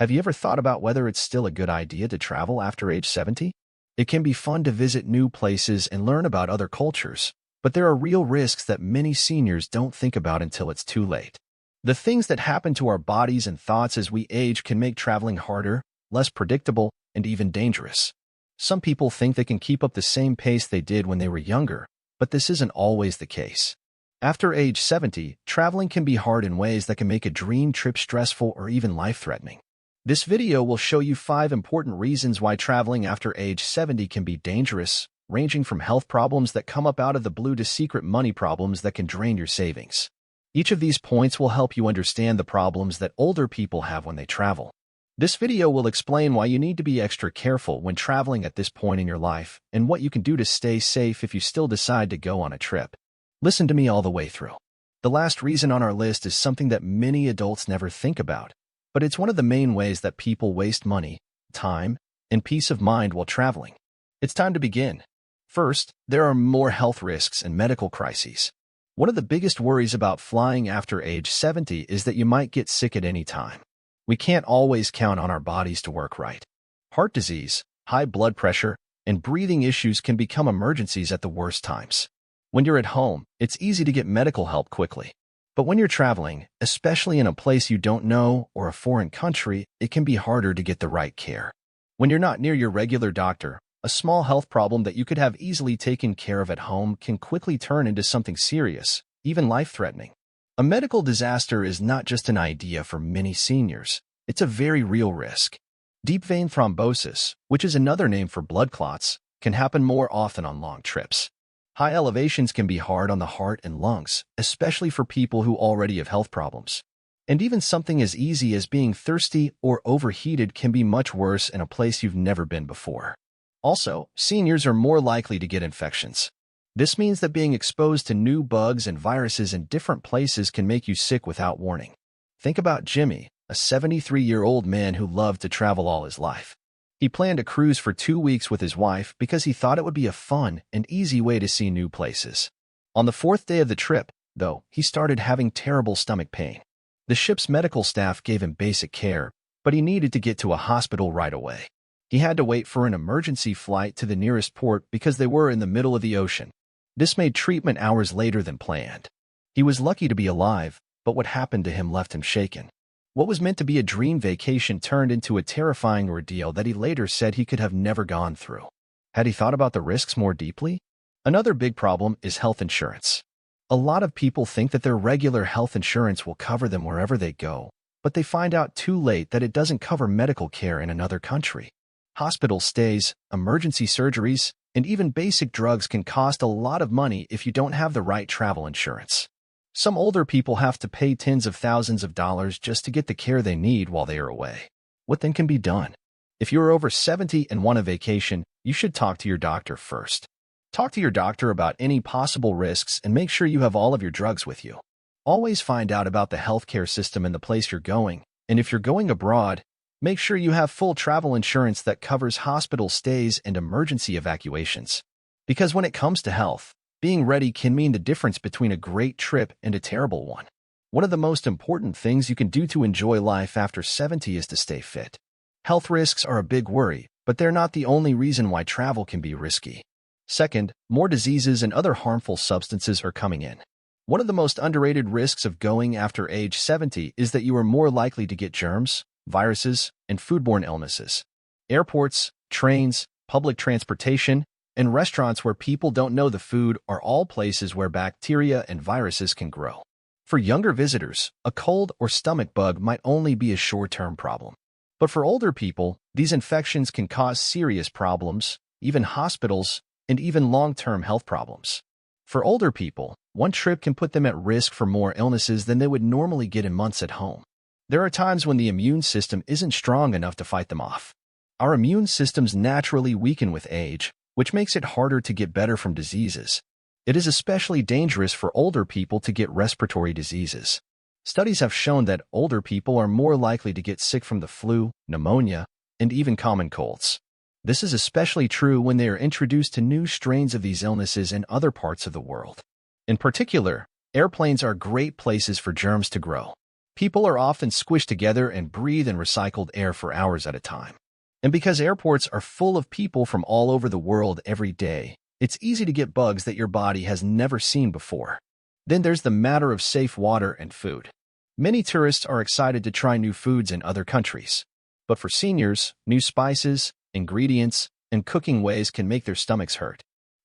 Have you ever thought about whether it's still a good idea to travel after age 70? It can be fun to visit new places and learn about other cultures, but there are real risks that many seniors don't think about until it's too late. The things that happen to our bodies and thoughts as we age can make traveling harder, less predictable, and even dangerous. Some people think they can keep up the same pace they did when they were younger, but this isn't always the case. After age 70, traveling can be hard in ways that can make a dream trip stressful or even life-threatening. This video will show you 5 important reasons why traveling after age 70 can be dangerous, ranging from health problems that come up out of the blue to secret money problems that can drain your savings. Each of these points will help you understand the problems that older people have when they travel. This video will explain why you need to be extra careful when traveling at this point in your life and what you can do to stay safe if you still decide to go on a trip. Listen to me all the way through. The last reason on our list is something that many adults never think about, but it's one of the main ways that people waste money, time, and peace of mind while traveling. It's time to begin. First, there are more health risks and medical crises. One of the biggest worries about flying after age 70 is that you might get sick at any time. We can't always count on our bodies to work right. Heart disease, high blood pressure, and breathing issues can become emergencies at the worst times. When you're at home, it's easy to get medical help quickly. But when you're traveling, especially in a place you don't know or a foreign country, it can be harder to get the right care. When you're not near your regular doctor, a small health problem that you could have easily taken care of at home can quickly turn into something serious, even life-threatening. A medical disaster is not just an idea for many seniors. It's a very real risk. Deep vein thrombosis, which is another name for blood clots, can happen more often on long trips. High elevations can be hard on the heart and lungs, especially for people who already have health problems. And even something as easy as being thirsty or overheated can be much worse in a place you've never been before. Also, seniors are more likely to get infections. This means that being exposed to new bugs and viruses in different places can make you sick without warning. Think about Jimmy, a 73-year-old man who loved to travel all his life. He planned a cruise for 2 weeks with his wife because he thought it would be a fun and easy way to see new places. On the 4th day of the trip, though, he started having terrible stomach pain. The ship's medical staff gave him basic care, but he needed to get to a hospital right away. He had to wait for an emergency flight to the nearest port because they were in the middle of the ocean. This made treatment hours later than planned. He was lucky to be alive, but what happened to him left him shaken. What was meant to be a dream vacation turned into a terrifying ordeal that he later said he could have never gone through. Had he thought about the risks more deeply? Another big problem is health insurance. A lot of people think that their regular health insurance will cover them wherever they go, but they find out too late that it doesn't cover medical care in another country. Hospital stays, emergency surgeries, and even basic drugs can cost a lot of money if you don't have the right travel insurance. Some older people have to pay tens of thousands of dollars just to get the care they need while they are away. What then can be done? If you are over 70 and want a vacation, you should talk to your doctor first. Talk to your doctor about any possible risks and make sure you have all of your drugs with you. Always find out about the healthcare system in the place you're going, and if you're going abroad, make sure you have full travel insurance that covers hospital stays and emergency evacuations. Because when it comes to health, being ready can mean the difference between a great trip and a terrible one. One of the most important things you can do to enjoy life after 70 is to stay fit. Health risks are a big worry, but they're not the only reason why travel can be risky. Second, more diseases and other harmful substances are coming in. One of the most underrated risks of going after age 70 is that you are more likely to get germs, viruses, and foodborne illnesses. Airports, trains, public transportation, and restaurants where people don't know the food are all places where bacteria and viruses can grow. For younger visitors, a cold or stomach bug might only be a short-term problem. But for older people, these infections can cause serious problems, even hospitals, and even long-term health problems. For older people, one trip can put them at risk for more illnesses than they would normally get in months at home. There are times when the immune system isn't strong enough to fight them off. Our immune systems naturally weaken with age, which makes it harder to get better from diseases. It is especially dangerous for older people to get respiratory diseases. Studies have shown that older people are more likely to get sick from the flu, pneumonia, and even common colds. This is especially true when they are introduced to new strains of these illnesses in other parts of the world. In particular, airplanes are great places for germs to grow. People are often squished together and breathe in recycled air for hours at a time. And because airports are full of people from all over the world every day, it's easy to get bugs that your body has never seen before. Then there's the matter of safe water and food. Many tourists are excited to try new foods in other countries. But for seniors, new spices, ingredients, and cooking ways can make their stomachs hurt.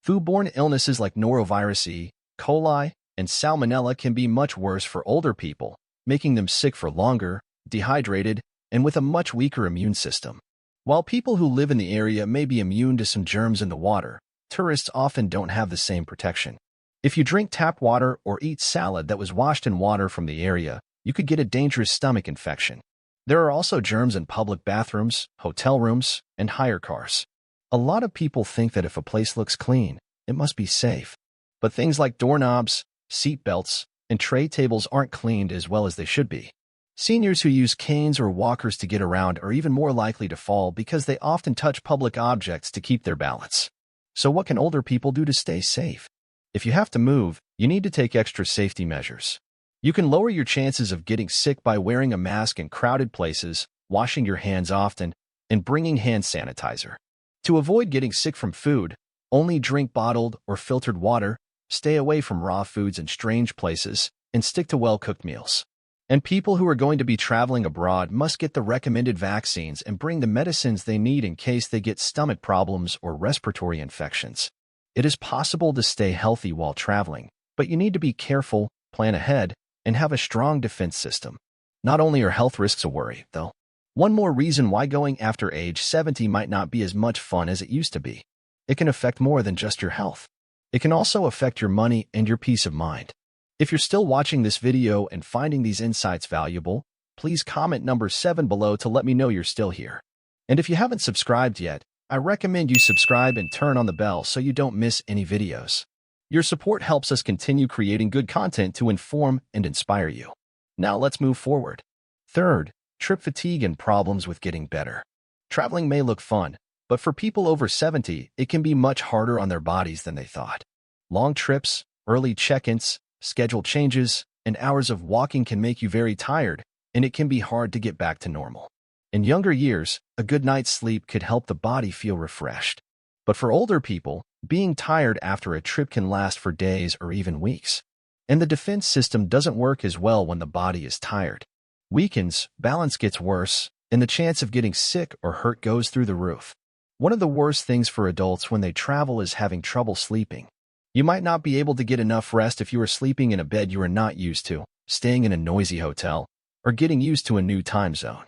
Foodborne illnesses like norovirus E. coli and salmonella can be much worse for older people, making them sick for longer, dehydrated, and with a much weaker immune system. While people who live in the area may be immune to some germs in the water, tourists often don't have the same protection. If you drink tap water or eat salad that was washed in water from the area, you could get a dangerous stomach infection. There are also germs in public bathrooms, hotel rooms, and hire cars. A lot of people think that if a place looks clean, it must be safe. But things like doorknobs, seat belts, and tray tables aren't cleaned as well as they should be. Seniors who use canes or walkers to get around are even more likely to fall because they often touch public objects to keep their balance. So what can older people do to stay safe? If you have to move, you need to take extra safety measures. You can lower your chances of getting sick by wearing a mask in crowded places, washing your hands often, and bringing hand sanitizer. To avoid getting sick from food, only drink bottled or filtered water, stay away from raw foods in strange places, and stick to well-cooked meals. And people who are going to be traveling abroad must get the recommended vaccines and bring the medicines they need in case they get stomach problems or respiratory infections. It is possible to stay healthy while traveling, but you need to be careful, plan ahead, and have a strong defense system. Not only are health risks a worry, though. One more reason why going after age 70 might not be as much fun as it used to be. It can affect more than just your health. It can also affect your money and your peace of mind. If you're still watching this video and finding these insights valuable, please comment number 7 below to let me know you're still here. And if you haven't subscribed yet, I recommend you subscribe and turn on the bell so you don't miss any videos. Your support helps us continue creating good content to inform and inspire you. Now let's move forward. Third, trip fatigue and problems with getting better. Traveling may look fun, but for people over 70, it can be much harder on their bodies than they thought. Long trips, early check-ins, schedule changes, and hours of walking can make you very tired, and it can be hard to get back to normal. In younger years, a good night's sleep could help the body feel refreshed. But for older people, being tired after a trip can last for days or even weeks. And the defense system doesn't work as well when the body is tired. Weakens, balance gets worse, and the chance of getting sick or hurt goes through the roof. One of the worst things for adults when they travel is having trouble sleeping. You might not be able to get enough rest if you are sleeping in a bed you are not used to, staying in a noisy hotel, or getting used to a new time zone.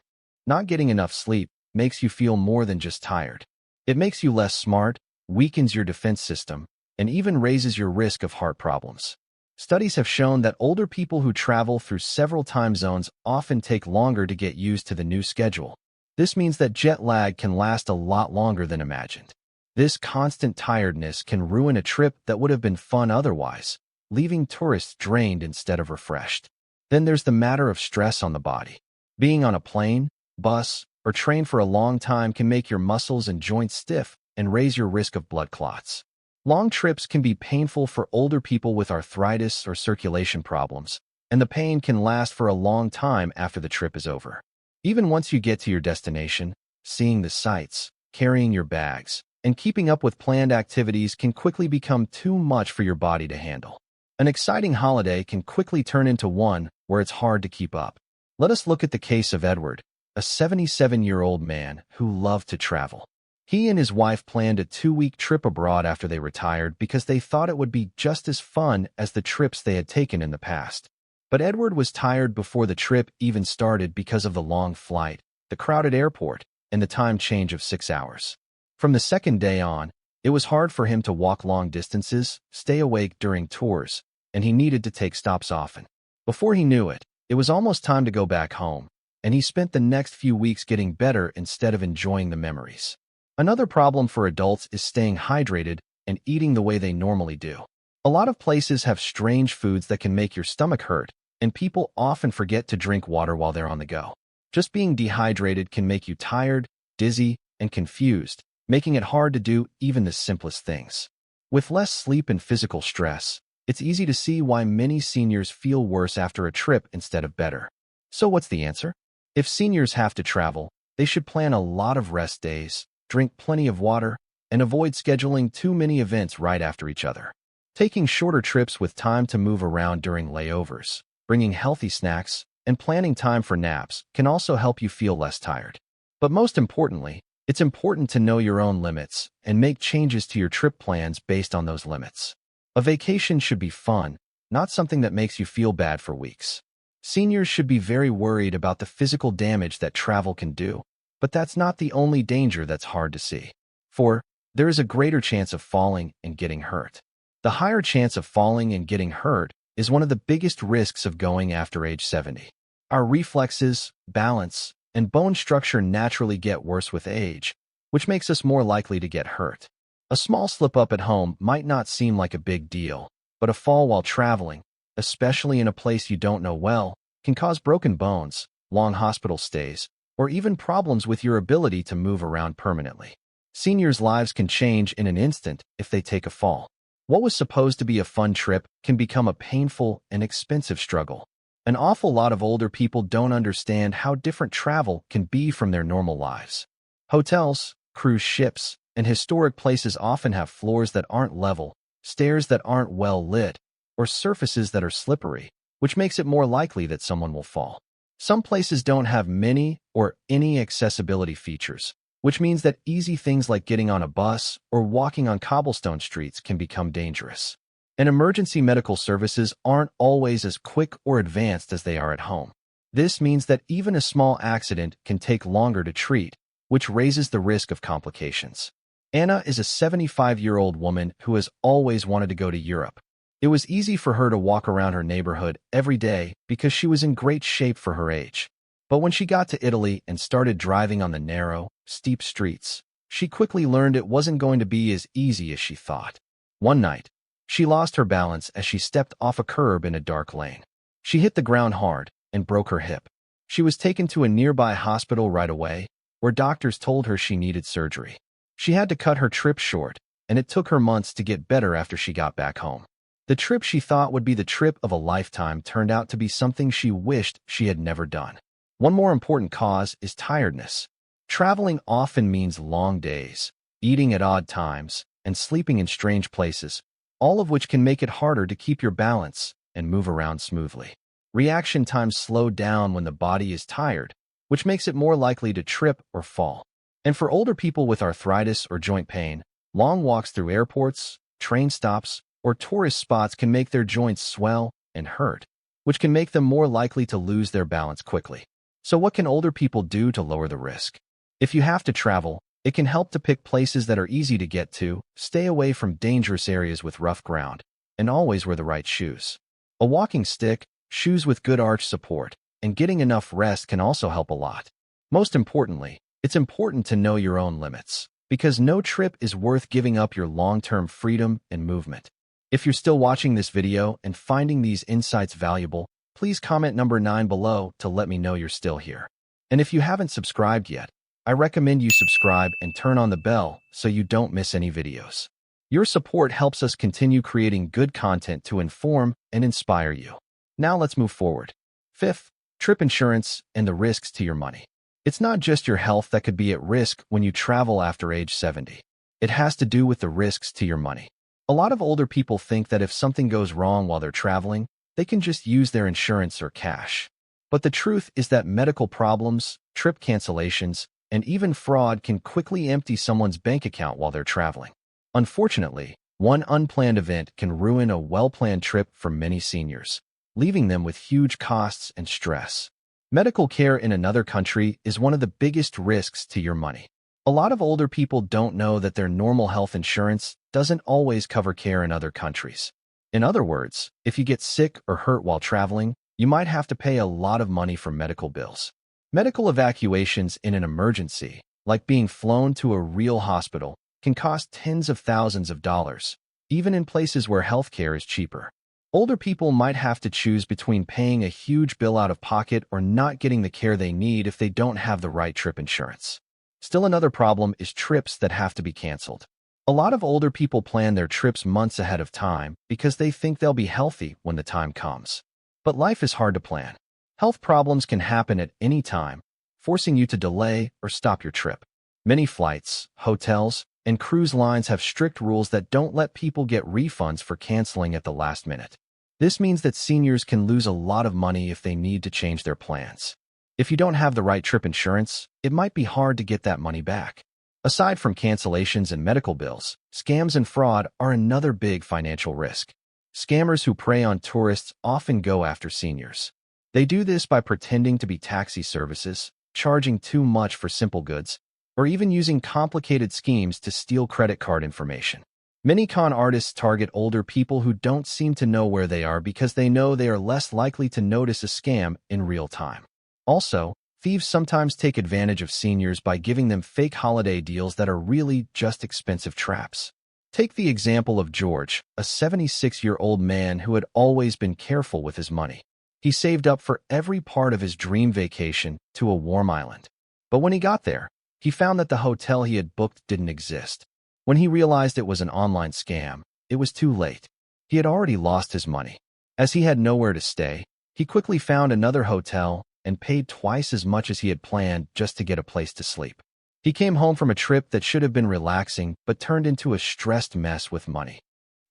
Not getting enough sleep makes you feel more than just tired. It makes you less smart, weakens your defense system, and even raises your risk of heart problems. Studies have shown that older people who travel through several time zones often take longer to get used to the new schedule. This means that jet lag can last a lot longer than imagined. This constant tiredness can ruin a trip that would have been fun otherwise, leaving tourists drained instead of refreshed. Then there's the matter of stress on the body. Being on a plane, bus, or train for a long time can make your muscles and joints stiff and raise your risk of blood clots. Long trips can be painful for older people with arthritis or circulation problems, and the pain can last for a long time after the trip is over. Even once you get to your destination, seeing the sights, carrying your bags, and keeping up with planned activities can quickly become too much for your body to handle. An exciting holiday can quickly turn into one where it's hard to keep up. Let us look at the case of Edward, a 77-year-old man who loved to travel. He and his wife planned a 2-week trip abroad after they retired because they thought it would be just as fun as the trips they had taken in the past. But Edward was tired before the trip even started because of the long flight, the crowded airport, and the time change of 6 hours. From the second day on, it was hard for him to walk long distances, stay awake during tours, and he needed to take stops often. Before he knew it, it was almost time to go back home, and he spent the next few weeks getting better instead of enjoying the memories. Another problem for adults is staying hydrated and eating the way they normally do. A lot of places have strange foods that can make your stomach hurt, and people often forget to drink water while they're on the go. Just being dehydrated can make you tired, dizzy, and confused, making it hard to do even the simplest things. With less sleep and physical stress, it's easy to see why many seniors feel worse after a trip instead of better. So what's the answer? If seniors have to travel, they should plan a lot of rest days, drink plenty of water, and avoid scheduling too many events right after each other. Taking shorter trips with time to move around during layovers, bringing healthy snacks, and planning time for naps can also help you feel less tired. But most importantly, it's important to know your own limits and make changes to your trip plans based on those limits. A vacation should be fun, not something that makes you feel bad for weeks. Seniors should be very worried about the physical damage that travel can do, but that's not the only danger that's hard to see. For there is a greater chance of falling and getting hurt. The higher chance of falling and getting hurt is one of the biggest risks of going after age 70. Our reflexes, balance, and bone structure naturally get worse with age, which makes us more likely to get hurt. A small slip-up at home might not seem like a big deal, but a fall while traveling, especially in a place you don't know well, can cause broken bones, long hospital stays, or even problems with your ability to move around permanently. Seniors' lives can change in an instant if they take a fall. What was supposed to be a fun trip can become a painful and expensive struggle. An awful lot of older people don't understand how different travel can be from their normal lives. Hotels, cruise ships, and historic places often have floors that aren't level, stairs that aren't well lit, or surfaces that are slippery, which makes it more likely that someone will fall. Some places don't have many or any accessibility features, which means that easy things like getting on a bus or walking on cobblestone streets can become dangerous. And emergency medical services aren't always as quick or advanced as they are at home. This means that even a small accident can take longer to treat, which raises the risk of complications. Anna is a 75-year-old woman who has always wanted to go to Europe. It was easy for her to walk around her neighborhood every day because she was in great shape for her age. But when she got to Italy and started driving on the narrow, steep streets, she quickly learned it wasn't going to be as easy as she thought. One night, she lost her balance as she stepped off a curb in a dark lane. She hit the ground hard and broke her hip. She was taken to a nearby hospital right away, where doctors told her she needed surgery. She had to cut her trip short, and it took her months to get better after she got back home. The trip she thought would be the trip of a lifetime turned out to be something she wished she had never done. One more important cause is tiredness. Traveling often means long days, eating at odd times, and sleeping in strange places, all of which can make it harder to keep your balance and move around smoothly. Reaction times slow down when the body is tired, which makes it more likely to trip or fall. And for older people with arthritis or joint pain, long walks through airports, train stops, or tourist spots can make their joints swell and hurt, which can make them more likely to lose their balance quickly. So what can older people do to lower the risk? If you have to travel, it can help to pick places that are easy to get to, stay away from dangerous areas with rough ground, and always wear the right shoes. A walking stick, shoes with good arch support, and getting enough rest can also help a lot. Most importantly, it's important to know your own limits, because no trip is worth giving up your long-term freedom and movement. If you're still watching this video and finding these insights valuable, please comment number 9 below to let me know you're still here. And if you haven't subscribed yet, I recommend you subscribe and turn on the bell so you don't miss any videos. Your support helps us continue creating good content to inform and inspire you. Now let's move forward. Fifth, trip insurance and the risks to your money. It's not just your health that could be at risk when you travel after age 70. It has to do with the risks to your money. A lot of older people think that if something goes wrong while they're traveling, they can just use their insurance or cash. But the truth is that medical problems, trip cancellations, and even fraud can quickly empty someone's bank account while they're traveling. Unfortunately, one unplanned event can ruin a well-planned trip for many seniors, leaving them with huge costs and stress. Medical care in another country is one of the biggest risks to your money. A lot of older people don't know that their normal health insurance doesn't always cover care in other countries. In other words, if you get sick or hurt while traveling, you might have to pay a lot of money for medical bills. Medical evacuations in an emergency, like being flown to a real hospital, can cost tens of thousands of dollars, even in places where healthcare is cheaper. Older people might have to choose between paying a huge bill out of pocket or not getting the care they need if they don't have the right trip insurance. Still, another problem is trips that have to be canceled. A lot of older people plan their trips months ahead of time because they think they'll be healthy when the time comes. But life is hard to plan. Health problems can happen at any time, forcing you to delay or stop your trip. Many flights, hotels, and cruise lines have strict rules that don't let people get refunds for canceling at the last minute. This means that seniors can lose a lot of money if they need to change their plans. If you don't have the right trip insurance, it might be hard to get that money back. Aside from cancellations and medical bills, scams and fraud are another big financial risk. Scammers who prey on tourists often go after seniors. They do this by pretending to be taxi services, charging too much for simple goods, or even using complicated schemes to steal credit card information. Many con artists target older people who don't seem to know where they are because they know they are less likely to notice a scam in real time. Also, thieves sometimes take advantage of seniors by giving them fake holiday deals that are really just expensive traps. Take the example of George, a 76-year-old man who had always been careful with his money. He saved up for every part of his dream vacation to a warm island. But when he got there, he found that the hotel he had booked didn't exist. When he realized it was an online scam, it was too late. He had already lost his money. As he had nowhere to stay, he quickly found another hotel and paid twice as much as he had planned just to get a place to sleep. He came home from a trip that should have been relaxing but turned into a stressed mess with money.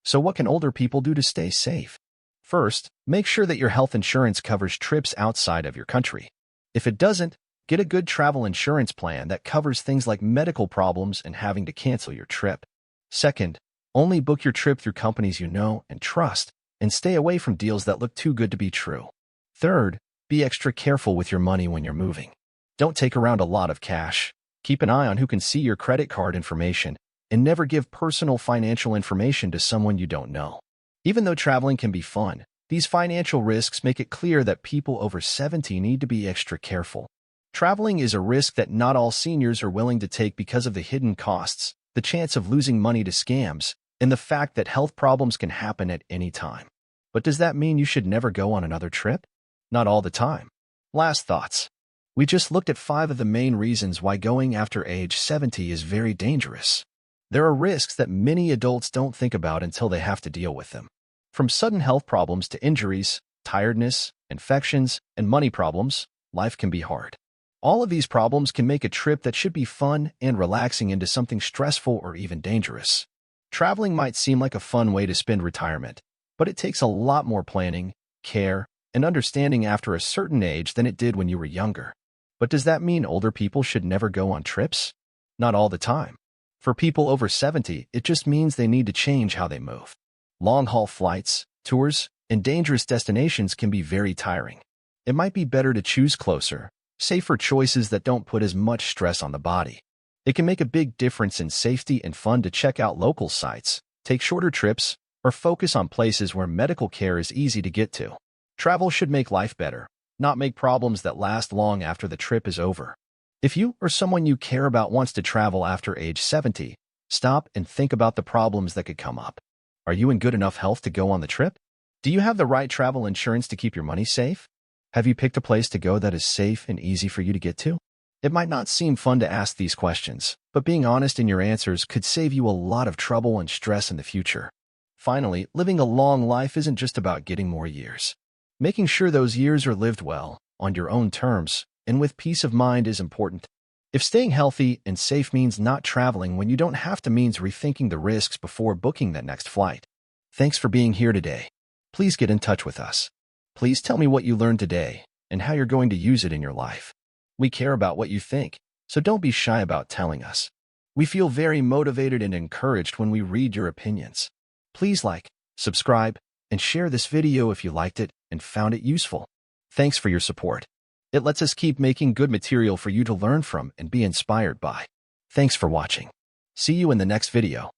So what can older people do to stay safe? First, make sure that your health insurance covers trips outside of your country. If it doesn't, get a good travel insurance plan that covers things like medical problems and having to cancel your trip. Second, only book your trip through companies you know and trust, and stay away from deals that look too good to be true. Third, be extra careful with your money when you're moving. Don't take around a lot of cash. Keep an eye on who can see your credit card information, and never give personal financial information to someone you don't know. Even though traveling can be fun, these financial risks make it clear that people over 70 need to be extra careful. Traveling is a risk that not all seniors are willing to take because of the hidden costs, the chance of losing money to scams, and the fact that health problems can happen at any time. But does that mean you should never go on another trip? Not all the time. Last thoughts. We just looked at 5 of the main reasons why going after age 70 is very dangerous. There are risks that many adults don't think about until they have to deal with them. From sudden health problems to injuries, tiredness, infections, and money problems, life can be hard. All of these problems can make a trip that should be fun and relaxing into something stressful or even dangerous. Traveling might seem like a fun way to spend retirement, but it takes a lot more planning, care, and understanding after a certain age than it did when you were younger. But does that mean older people should never go on trips? Not all the time. For people over 70, it just means they need to change how they move. Long-haul flights, tours, and dangerous destinations can be very tiring. It might be better to choose closer, safer choices that don't put as much stress on the body. It can make a big difference in safety and fun to check out local sites, take shorter trips, or focus on places where medical care is easy to get to. Travel should make life better, not make problems that last long after the trip is over. If you or someone you care about wants to travel after age 70, stop and think about the problems that could come up. Are you in good enough health to go on the trip? Do you have the right travel insurance to keep your money safe? Have you picked a place to go that is safe and easy for you to get to? It might not seem fun to ask these questions, but being honest in your answers could save you a lot of trouble and stress in the future. Finally, living a long life isn't just about getting more years. Making sure those years are lived well, on your own terms, and with peace of mind is important. If staying healthy and safe means not traveling when you don't have to means rethinking the risks before booking that next flight. Thanks for being here today. Please get in touch with us. Please tell me what you learned today and how you're going to use it in your life. We care about what you think, so don't be shy about telling us. We feel very motivated and encouraged when we read your opinions. Please like, subscribe, and share this video if you liked it and found it useful. Thanks for your support. It lets us keep making good material for you to learn from and be inspired by. Thanks for watching. See you in the next video.